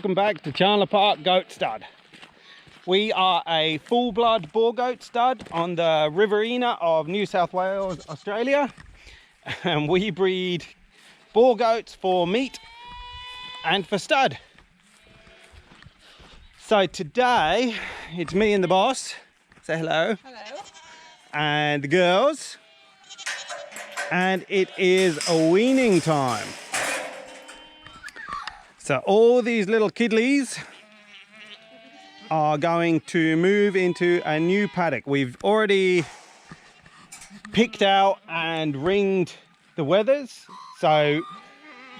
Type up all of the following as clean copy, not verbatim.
welcome back to Chandler Park Goat Stud. We are a full-blood Boer goat stud on the Riverina of New South Wales, Australia. And we breed Boer goats for meat and for stud. So today, it's me and the boss. Say hello. Hello. And the girls. And it is a weaning time. So all these little kidleys are going to move into a new paddock. We've already picked out and ringed the wethers. So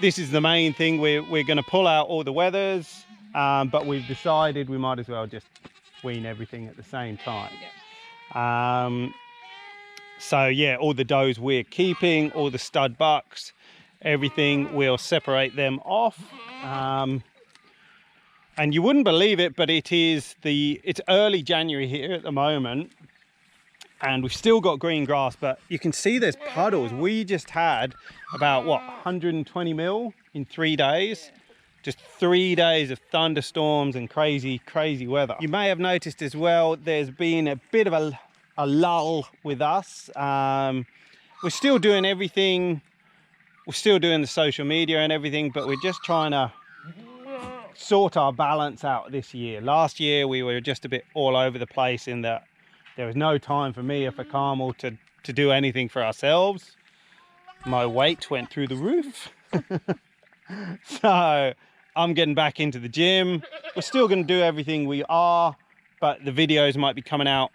this is the main thing. We're going to pull out all the wethers, but we've decided we might as well just wean everything at the same time. Yeah. So yeah, all the does we're keeping, all the stud bucks, everything, we'll separate them off. And you wouldn't believe it, but it's early January here at the moment, and we've still got green grass, but you can see there's puddles. We just had about 120 mil in 3 days. Just 3 days of thunderstorms and crazy weather. You may have noticed as well, there's been a bit of a lull with us. We're still doing everything. We're still doing the social media and everything, but we're just trying to sort our balance out this year. Last year we were just a bit all over the place in that there was no time for me or for Carmel to do anything for ourselves. My weight went through the roof. So I'm getting back into the gym. We're still going to do everything we are, but the videos might be coming out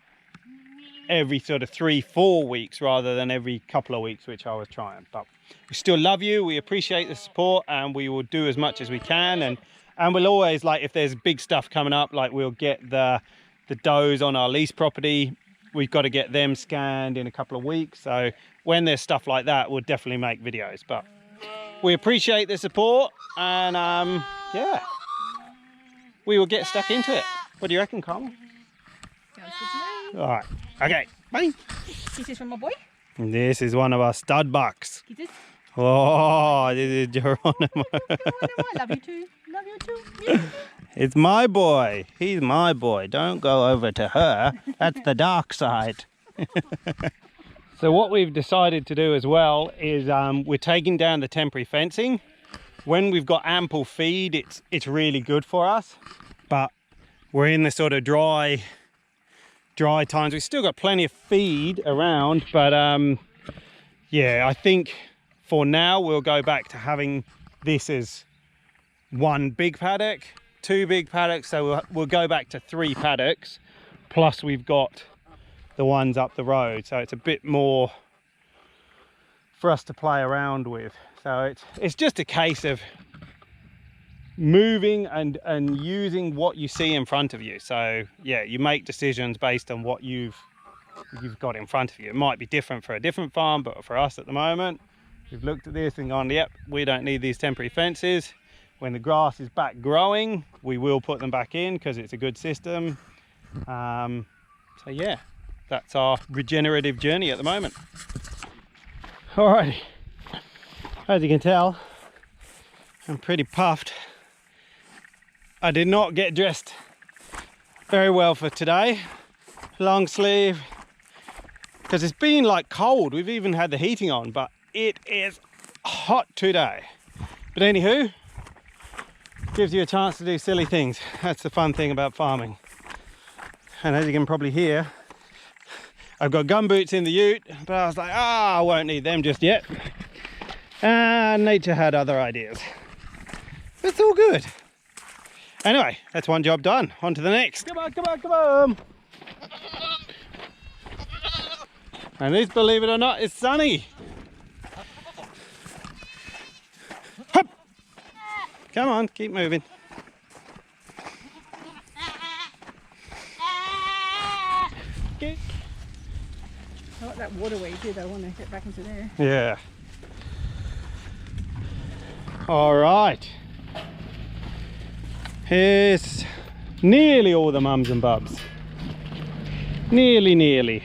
every sort of 3-4 weeks rather than every couple of weeks, which I was trying. But we still love you, we appreciate the support, and we will do as much as we can, and we'll always, like, if there's big stuff coming up, like we'll get the does on our lease property, we've got to get them scanned in a couple of weeks. So when there's stuff like that, we'll definitely make videos. But we appreciate the support, and yeah, we will get stuck into it. What do you reckon, Carmel? Sounds good to me. All right, okay, bye. Kisses from my boy. And this is one of our stud bucks. Kisses. Oh, this is Geronimo. I love you too. Love you too. Yeah. It's my boy. He's my boy. Don't go over to her. That's the dark side. So what we've decided to do as well is we're taking down the temporary fencing. When we've got ample feed, it's really good for us. But we're in the sort of dry times. We've still got plenty of feed around, but yeah, I think for now we'll go back to having this as one big paddock, 2 big paddocks. So we'll go back to 3 paddocks, plus we've got the ones up the road, so it's a bit more for us to play around with. So it's just a case of moving and using what you see in front of you. So yeah, you make decisions based on what you've got in front of you. It might be different for a different farm, but for us at the moment, we've looked at this and gone, yep, we don't need these temporary fences. When the grass is back growing, we will put them back in because it's a good system. So yeah, that's our regenerative journey at the moment. Alrighty, as you can tell, I'm pretty puffed. I did not get dressed very well for today. Long sleeve, because it's been like cold. We've even had the heating on, but it is hot today. But anywho, gives you a chance to do silly things. That's the fun thing about farming. And as you can probably hear, I've got gumboots in the ute, but I was like, I won't need them just yet. And nature had other ideas. It's all good. Anyway, that's one job done. On to the next. Come on, come on, come on. And this, believe it or not, is sunny. Hup. Come on, keep moving. Okay. I like that waterway too, though. I want to get back into there. Yeah. All right. Here's nearly all the mums and bubs. Nearly. Nearly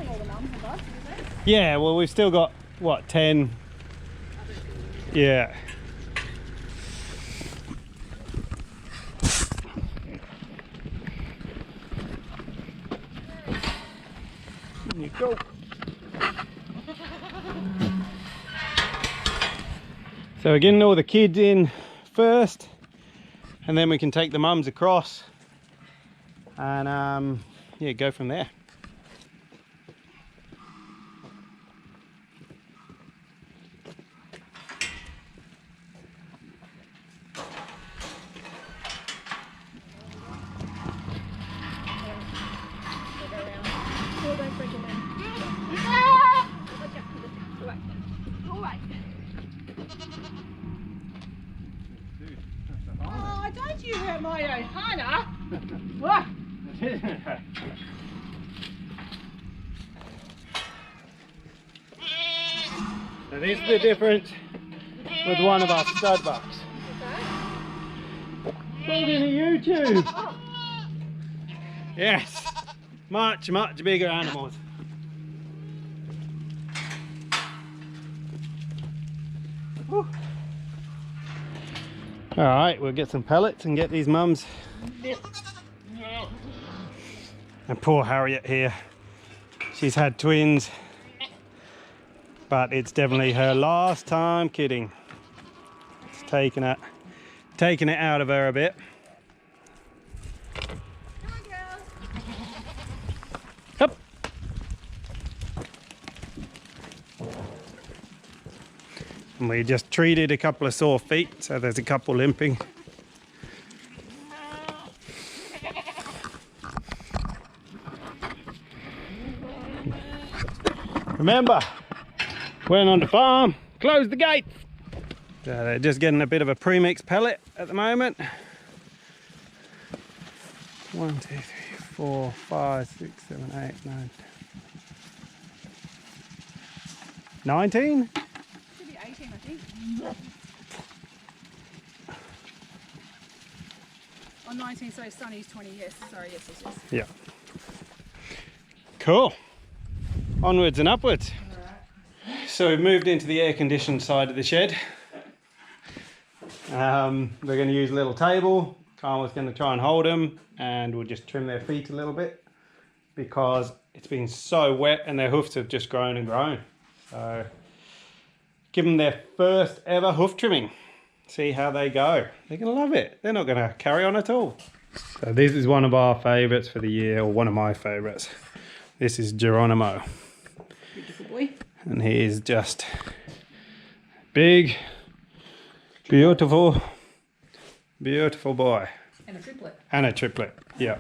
all the mums and bubs, is it? Yeah, well, we've still got, what, 10, Yeah. There you go. So we're getting all the kids in first, and then we can take the mums across and yeah, go from there. Oh, don't you hurt my Ohana. What? So this is the difference with one of our stud bucks. Talking to YouTube. Yes, much bigger animals. Whew. All right, we'll get some pellets and get these mums. And poor Harriet here, she's had twins, but it's definitely her last time kidding. It's taking it out of her a bit. Up. And we just treated a couple of sore feet, so there's a couple limping. Remember, when on the farm, close the gates. So they're just getting a bit of a premix pellet at the moment. 1, 2, 3, 4, 5, 6, 7, 8, 9, 19? Should be 18, I think. Oh, 19, sorry, Sonny's 20, yes. Sorry, yes. Yeah. Cool. Onwards and upwards. So we've moved into the air-conditioned side of the shed. We're going to use a little table. Carmel's going to try and hold them, and we'll just trim their feet a little bit because it's been so wet and their hoofs have just grown and grown. So give them their first ever hoof trimming. See how they go. They're going to love it. They're not going to carry on at all. So this is one of our favourites for the year, or one of my favourites. This is Geronimo. Beautiful boy. And he is just big, beautiful boy. And a triplet. And a triplet, yeah.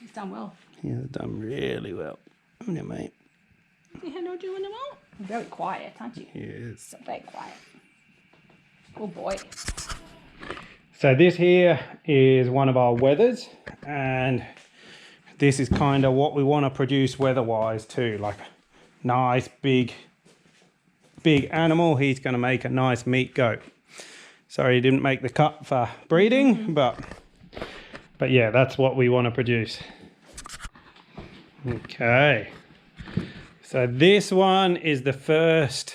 He's done well. He's done really well. Haven't you, mate? Yeah, no doing them all. You're very quiet, aren't you? He is. So very quiet. Good boy. So this here is one of our weathers, and this is kind of what we want to produce weather-wise too, like nice big animal. He's going to make a nice meat goat. Sorry he didn't make the cut for breeding, but yeah, that's what we want to produce. Okay, so this one is the first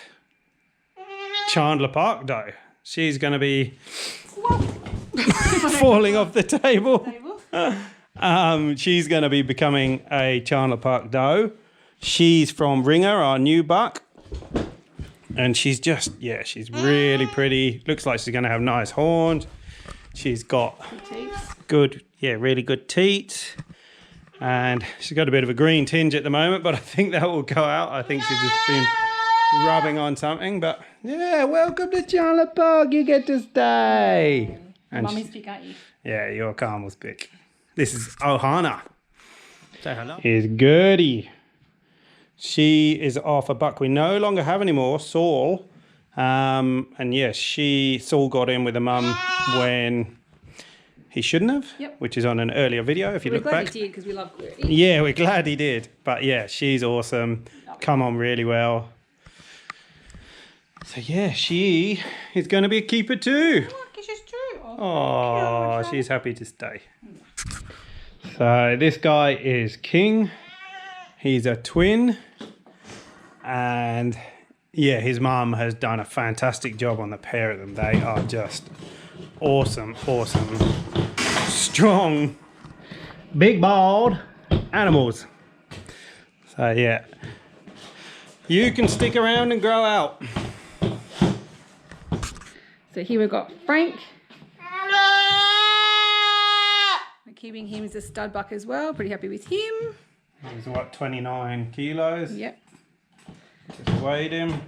Chandler Park doe. She's going to be falling off the table. She's going to be becoming a Chandler Park doe. She's from Ringer, our new buck. And she's just, yeah, she's really pretty. Looks like she's going to have nice horns. She's got good, yeah, really good teats. And she's got a bit of a green tinge at the moment, but I think that will go out. I think she's just been rubbing on something. But yeah, welcome to Chandler Park. You get to stay. And Mummy's pick, aren't you? yeah, you're Carmel's pick. This is Ohana. Say hello. Is Gertie. She is off a buck we no longer have anymore, Saul. And yes, Saul got in with a mum when he shouldn't have, Yep. which is on an earlier video if you look We're glad back. he did because we love Gertie. Yeah, we're glad he did. But yeah, she's awesome. Come on really well. So yeah, she is going to be a keeper too. Look, it's just true. Oh, she's happy to stay. So this guy is King. He's a twin, and yeah, his mum has done a fantastic job on the pair of them. They are just awesome, strong, big bald animals. So yeah, you can stick around and grow out. So here we've got Frank. We're keeping him as a stud buck as well. Pretty happy with him. He's what, 29 kilos? Yep. Just weighed him.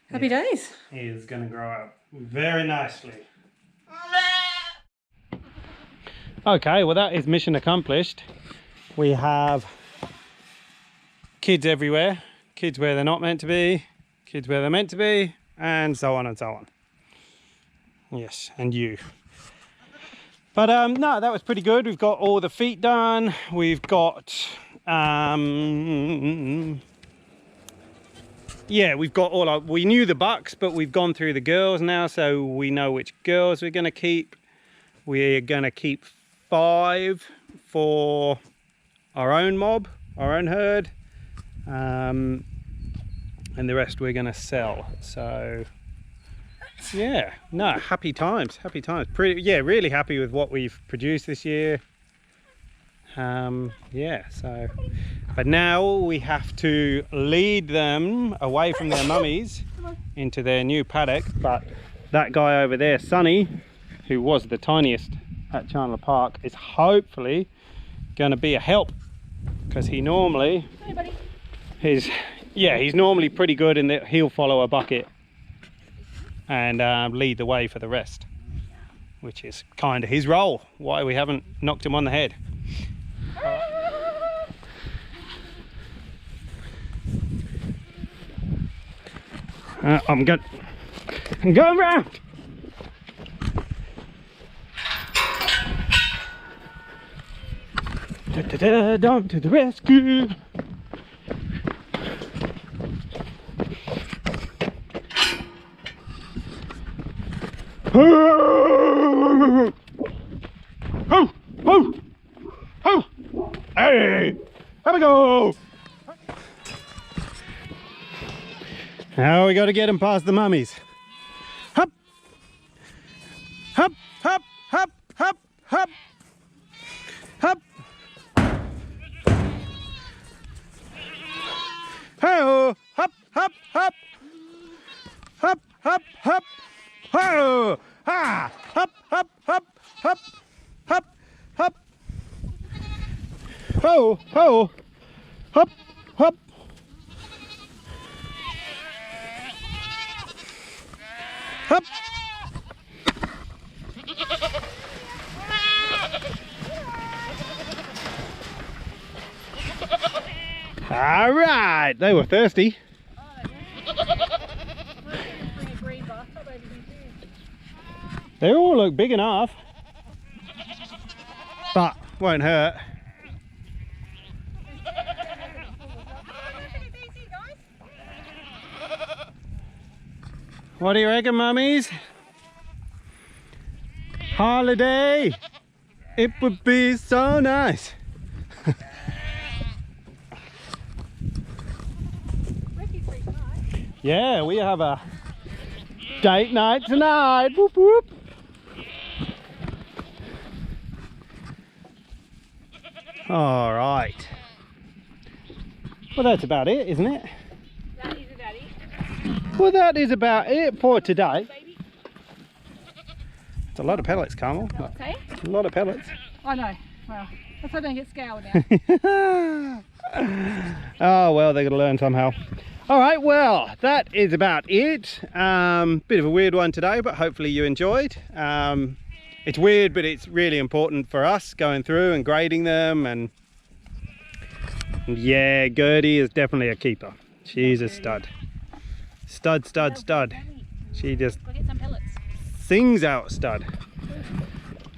Happy days. He is going to grow up very nicely. Okay, well that is mission accomplished. We have kids everywhere. Kids where they're not meant to be. Kids where they're meant to be. And so on and so on. Yes, and you. But no, that was pretty good. We've got all the feet done. We've got yeah, we've got all our, we knew the bucks, but we've gone through the girls now, so we know which girls we're going to keep. We're going to keep 5 for our own mob, our own herd, and the rest we're going to sell. So yeah, no, happy times. Pretty, yeah, really happy with what we've produced this year. Yeah, so, but now we have to lead them away from their mummies into their new paddock. But that guy over there, Sonny, who was the tiniest at Chandler Park, is hopefully going to be a help, because he normally, he's normally pretty good in that he'll follow a bucket and lead the way for the rest, which is kind of his role. Why we haven't knocked him on the head. I'm going round. Dom to the rescue. Hey, have a go. Now we got to get them past the mummies. Hop, hop, hop, hop, hop, hop, hop. Hey-oh, hop, hop, hop, hop, hop, hop. Ho! Ha! Hop, hop, hop, hop, hop, hop. Ho, ho, hop, hop. Hop. All right, they were thirsty. They all look big enough, but won't hurt. What do you reckon, mummies? Holiday! It would be so nice. Yeah, we have a date night tonight. Whoop whoop. All right. Well, that's about it, isn't it? That is about it. Well, that is about it for today. It's a lot of pellets, Carmel. Okay. A lot of pellets. I know. Well, let's hope I don't get scoured now. Oh, well, they're going to learn somehow. All right, well, that is about it. Bit of a weird one today, but hopefully you enjoyed. It's weird, but it's really important for us going through and grading them. And yeah, Gertie is definitely a keeper. She's a stud. Stud, stud, stud. She just sings out stud.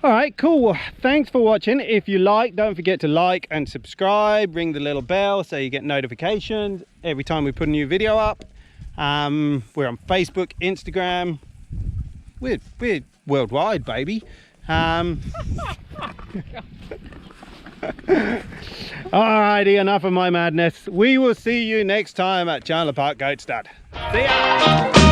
All right, cool. Well, thanks for watching. If you like, don't forget to like and subscribe. Ring the little bell so you get notifications every time we put a new video up. We're on Facebook, Instagram. We're worldwide, baby. Alrighty, enough of my madness. We will see you next time at Chandler Park Goat Stud. See ya!